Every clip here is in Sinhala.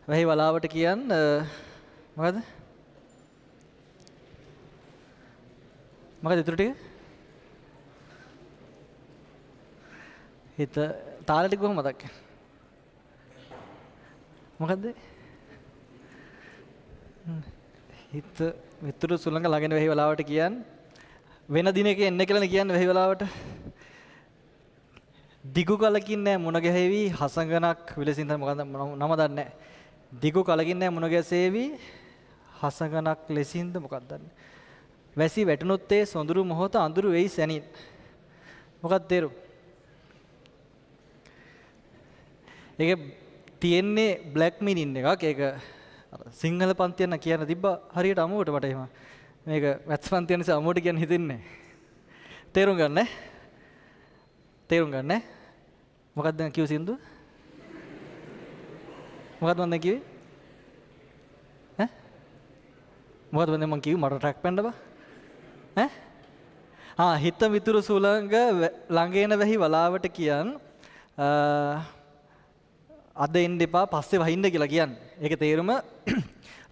වැහි වලාවට කියන් මොකද? මොකද ඊටු ටික? හිත තාල ටික කොහොම මතක්? මොකද්ද? හිත මිතුරු සුළඟ ළඟින් වැහි වලාවට කියන් වෙන දිනක එන්න කියලා කියන්නේ වැහි වලාවට. දිගු කලකින් නෑ මුණ ගැහෙවි හසඟනක් විලසින්ද මොකද නම දන්නේ නෑ. දිගු කලකින් නෑ මුණ ගැසේවි හසඟනක් ලෙසින්ද මොකක්ද දන්නේ. වැසි වැටුනොත් ඒ සොඳුරු මොහොත අඳුරු වෙයි සැනින්. මොකක්ද තේරුම? ඒක තියෙන්නේ බ්ලැක් මිනින් එකක්. ඒක සිංහල පන්තියන කියන තිබ්බා හරියට අමුවට මට එහෙම. මේක වැත්ස් පන්තියන නිසා අමුවට කියන්න හිතෙන්නේ. තේරුම් ගන්න. තේරුම් ගන්න. මොකක්ද දැන් කිව්ව සින්දු? මොකක්ද මම දැන් කිව්වේ? ඈ? මොකක්ද මම කිව්වේ මට ට්‍රැක් පෙන්න බා? ඈ? හිත මිතුරු සුළඟ ළඟ එන වැහි වලාවට කියන් අද එන්න එපා පස්සේ වහින්න කියලා කියන්නේ. ඒක තේරුම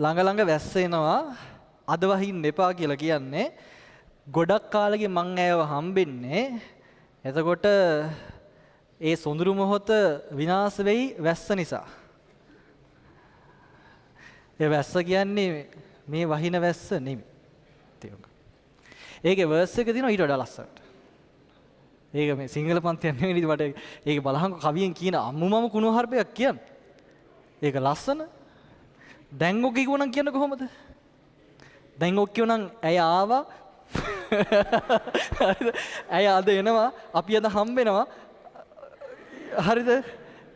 ළඟ ළඟ වැස්ස එනවා අද වහින්න එපා කියලා කියන්නේ. ගොඩක් කාලෙකින් මං ඇයව හම්බෙන්නේ. එතකොට ඒ සොඳුරු මොහොත විනාශ වෙයි වැස්ස නිසා. ඒ වැස්ස කියන්නේ මේ වහින වැස්ස නෙමෙයි. තේරුණා. ඒකේ වර්ස් එක තියෙනවා ඊට වඩා ලස්සනට. ඒක මේ සිංහල පන්තියක් නෙවෙයි මට ඒක බලහංකො කවියෙන් කියන අම්මුමම කුණු හර්පයක් කියන්නේ. ඒක ලස්සන. දැන් ඔක කිව්වනම් කියන්නේ කොහොමද? දැන් ඔක් කියවනම් ඇය ආවා. හරිද? ඇය අද එනවා අපි අද හම්බෙනවා. හරිද?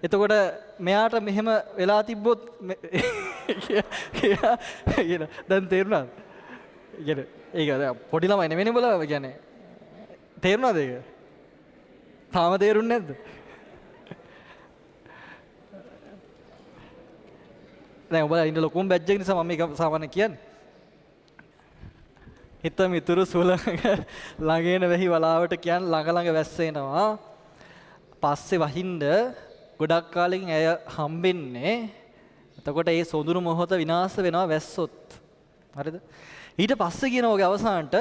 එතකොට මෙයාට මෙහෙම වෙලා තිබ්බොත් කියන දැන් තේරුණාද? කියන්නේ ඒක පොඩි ළමයි නෙවෙයි බලව කියන්නේ. තේරුණාද ඒක? තාම තේරුන්නේ නැද්ද? දැන් ඔබලා ඉන්න ලොකුම බැජ් එක නිසා මම මේක සාමාන්‍ය කියන්නේ. හිත මිතුරු සුළඟ ළඟේන වෙහි වලාවට කියන් ළඟ ළඟ වැස්ස එනවා. පස්සේ වහින්ද ගොඩක් කාලෙකින් ඇය හම්බෙන්නේ. එතකොට ඒ සොඳුරු මොහොත විනාශ වෙනවා වැස්සොත්. හරිද? ඊට පස්සේ කියනවා ඔගේ අවසානට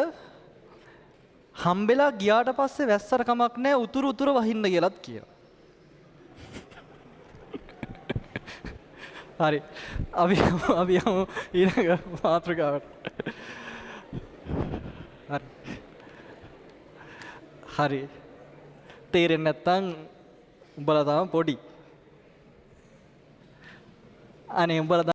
හම්බෙලා ගියාට පස්සේ වැස්සට කමක් නැහැ උතුරු උතුරු වහින්න කියලාත් කියනවා. හරි. අපි යමු ඊළඟ මාතෘකාවට. හරි. තේරෙන්නේ නැත්නම් උඹලා තාම පොඩි. අනේ උඹලා